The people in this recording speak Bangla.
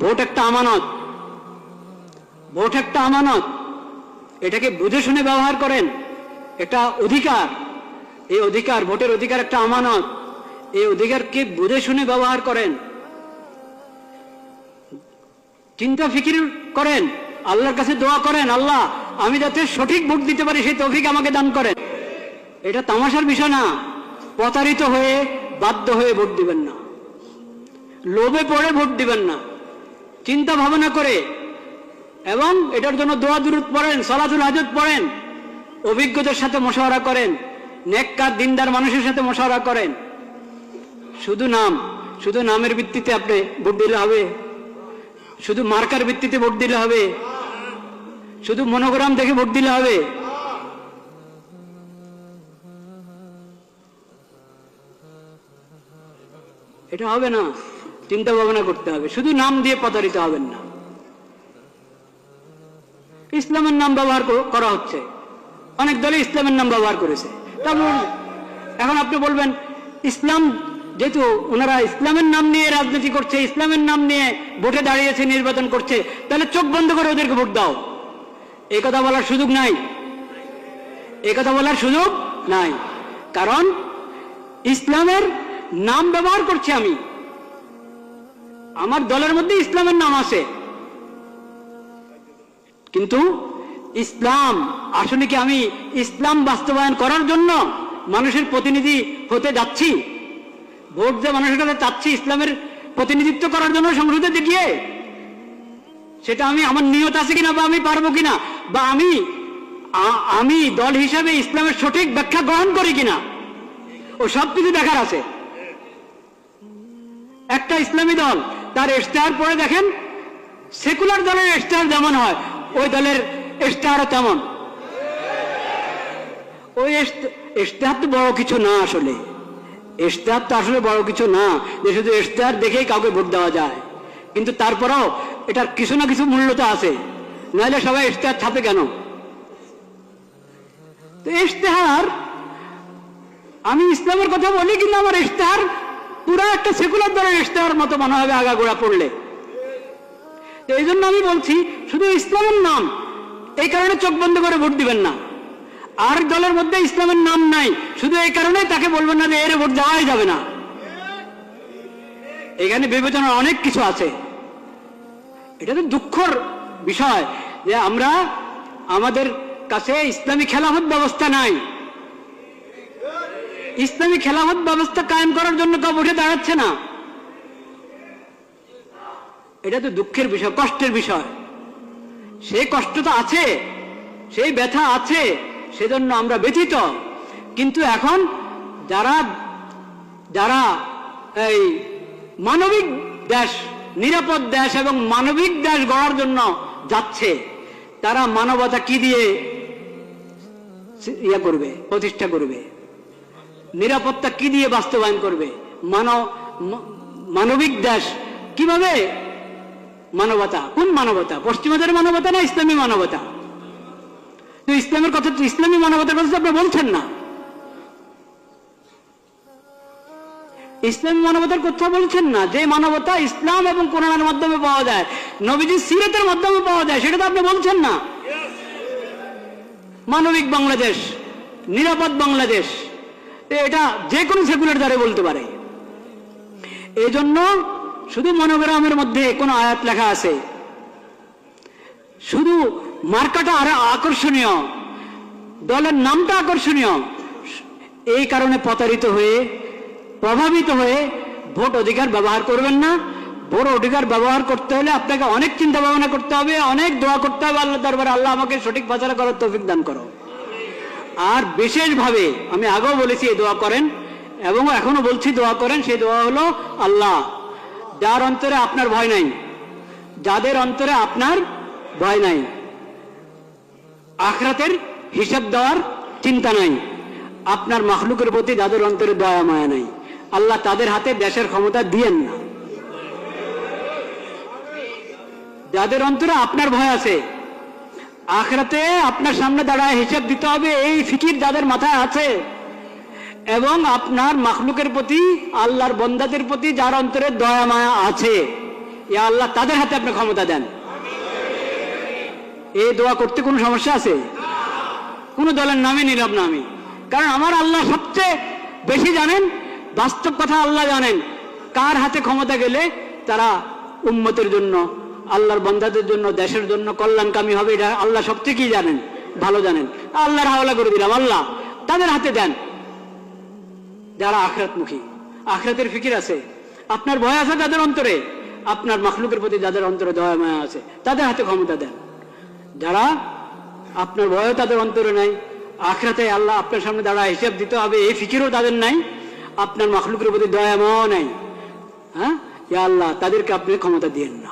ভোট একটা আমানত, ভোট একটা আমানত, এটাকে বুঝে শুনে ব্যবহার করেন। এটা অধিকার, এই অধিকার, ভোটের অধিকার একটা আমানত, এই অধিকারকে বুঝে শুনে ব্যবহার করেন। চিন্তা ফিকির করেন, আল্লাহর কাছে দোয়া করেন, আল্লাহ আমি যাতে সঠিক ভোট দিতে পারি সেই তৌফিক আমাকে দান করেন। এটা তামাশার বিষয় না। প্রতারিত হয়ে বাধ্য হয়ে ভোট দিবেন না, লোভে পড়ে ভোট দিবেন না, চিন্তা ভাবনা করে, এবং এটার জন্য দোয়া দুরূদ পড়েন, সালাতুল হাজত পড়েন, অভিজ্ঞতার সাথে মশওয়ারা করেন, নেককার দিনদার মানুষের সাথে মশওয়ারা করেন। শুধু নাম, শুধু নামের ভিত্তিতে আপনি ভোট দিলে হবে? শুধু মার্কার ভিত্তিতে ভোট দিলে হবে? শুধু মনোগ্রাম দেখে ভোট দিলে হবে? এটা হবে না, চিন্তা ভাবনা করতে হবে। শুধু নাম দিয়ে প্রতারিত হবেন না। ইসলামের নাম ব্যবহার করা হচ্ছে, অনেক দলে ইসলামের নাম ব্যবহার করেছে। তারপর এখন আপনি বলবেন ইসলাম, যেহেতু ওনারা ইসলামের নাম নিয়ে রাজনীতি করছে, ইসলামের নাম নিয়ে ভোটে দাঁড়িয়েছে, নির্বাচন করছে, তাহলে চোখ বন্ধ করে ওদেরকে ভোট দাও। এই কথা বলার সুযোগ নাই, এই কথা বলার সুযোগ নাই। কারণ ইসলামের নাম ব্যবহার করছি আমি, আমার দলের মধ্যে ইসলামের নাম আছে, কিন্তু ইসলাম আসলে কি আমি ইসলাম বাস্তবায়ন করার জন্য মানুষের প্রতিনিধি হতে যাচ্ছি? ভোট যে মানুষের কাছে চাচ্ছি ইসলামের প্রতিনিধিত্ব করার জন্য সংসদে গিয়ে, সেটা আমি আমার নিয়ত আছে কিনা, বা আমি পারবো কিনা, বা আমি দল হিসাবে ইসলামের সঠিক ব্যাখ্যা গ্রহণ করি কিনা, ও সব কিছু দেখার আছে। একটা ইসলামী দল তার ইশতেহার পড়ে দেখেন, সেকুলার দলের ইশতেহার যেমন হয় ওই দলের ইশতেহারও তেমন। ওই ইশতেহার তো বড় কিছু না, আসলে ইশতেহার তো আসলে বড় কিছু না যে শুধু ইশতেহার দেখেই কাউকে ভোট দেওয়া যায়। কিন্তু তারপরেও এটার কিছু না কিছু মূল্য তো আছে, নাহলে সবাই ইশতেহার ছাপে কেন? তো ইশতেহার, আমি ইসলামের কথা বলি কিন্তু আমার ইশতেহার পুরো একটা সেকুলার দলের ইশতেহার মতো মনে হবে আগাগোড়া পড়লে। তো এই জন্য আমি বলছি শুধু ইসলামের নাম, এই কারণে চোখ বন্ধ করে ভোট দিবেন না। আর দলের মধ্যে ইসলামের নাম নাই, শুধু এই কারণে তাকে বলবেন না যে এর ভোট দেওয়াই যাবে না। এখানে বিবেচনার অনেক কিছু আছে। এটা তো দুঃখের বিষয় যে আমরা, আমাদের কাছে ইসলামী খেলাফত ব্যবস্থা নাই। ইসলামী খেলাফত ব্যবস্থা কায়েম করার জন্য কেউ উঠে দাঁড়াচ্ছে না। এটা তো দুঃখের বিষয়, কষ্টের বিষয়। সেই কষ্ট তো আছে, সেই ব্যথা আছে, সেজন্য আমরা ব্যথিত। কিন্তু এখন যারা যারা এই মানবিক দেশ, নিরাপদ দেশ এবং মানবিক দেশ গড়ার জন্য যাচ্ছে, তারা মানবতা কি দিয়ে করবে, প্রতিষ্ঠা করবে? নিরাপত্তা কি দিয়ে বাস্তবায়ন করবে? মানবিক দেশ কিভাবে? মানবতা, কোন মানবতা? পশ্চিমাদের মানবতা না ইসলামী মানবতা? তো ইসলামের কথা, ইসলামী মানবতার কথা আপনি বলছেন না। ইসলামী মানবতার কথা বলছেন না। যে মানবতা ইসলাম এবং কোরআনের মাধ্যমে পাওয়া যায়, নবীজির সিরাতের মাধ্যমে পাওয়া যায়, সেটা তো আপনি বলছেন না। মানবিক বাংলাদেশ, নিরাপদ বাংলাদেশ, এটা যে কোনো সেকুলার দ্বারা বলতে পারে। এই জন্য শুধু মনোগ্রামের মধ্যে কোনো আয়াত লেখা আছে, শুধু মার্কাটা আরো আকর্ষণীয়, দলের নামটা আকর্ষণীয়, এই কারণে প্রতারিত হয়ে, প্রভাবিত হয়ে ভোট অধিকার ব্যবহার করবেন না। ভোট অধিকার ব্যবহার করতে হলে আপনাকে অনেক চিন্তা ভাবনা করতে হবে, অনেক দোয়া করতে হবে আল্লাহ দরবারে, আল্লাহ আমাকে সঠিক ফয়সালা করার তৌফিক দান করো। আর বিশেষভাবে আমি আগেও বলেছি এই দোয়া করেন, এবং এখনো বলছি দোয়া করেন। সেই দোয়া হলো, আল্লাহ যার অন্তরে আপনার ভয় নাই, যাদের অন্তরে আপনার ভয় নাই, আখিরাতের হিসাব দেওয়ার চিন্তা নাই, আপনার মাখলুকের প্রতি যাদের অন্তরে দয়া মায়া নাই, আল্লাহ তাদের হাতে দেশের ক্ষমতা দিয়েন না। যাদের অন্তরে আপনার ভয় আছে, আখিরাতে আপনার সামনে দাঁড়ায় হিসাব দিতে হবে, এই ফিকির যাদের মাথায় আছে, এবং আপনার মাখলুকের প্রতি, আল্লাহর বন্দাদের প্রতি যার অন্তরে দয়া মায়া আছে, ইয়া আল্লাহ তাদের হাতে আপনি ক্ষমতা দেন। এই দোয়া করতে কোনো সমস্যা আছে? কোনো দলের নামে নিলাম না আমি, কারণ আমার আল্লাহ সবচেয়ে বেশি জানেন, বাস্তব কথা আল্লাহ জানেন কার হাতে ক্ষমতা গেলে তারা উম্মতের জন্য, আল্লাহর বান্দাদের জন্য, দেশের জন্য কল্যাণকামী হবে, এটা আল্লাহ সবচেয়ে কি জানেন, ভালো জানেন। আল্লাহর হাওলা করে দিলাম, আল্লাহ তাদের হাতে দেন যারা আখিরাতমুখী, আখিরাতের ফিকির আছে, আপনার ভয় আছে তাদের অন্তরে, আপনার মাখলুকের প্রতি যাদের অন্তরে দয়া মায়া আছে তাদের হাতে ক্ষমতা দেন। যারা আপনার ভয় তাদের অন্তরে নাই, আখিরাতে আল্লাহ আপনার সামনে দাঁড়ায় হিসাব দিতে হবে এই ফিকিরও তাদের নাই, আপনার মাখলুকের প্রতি দয়া মায়াও নাই, হ্যাঁ, ইয়া আল্লাহ তাদেরকে আপনি ক্ষমতা দিয়েন না।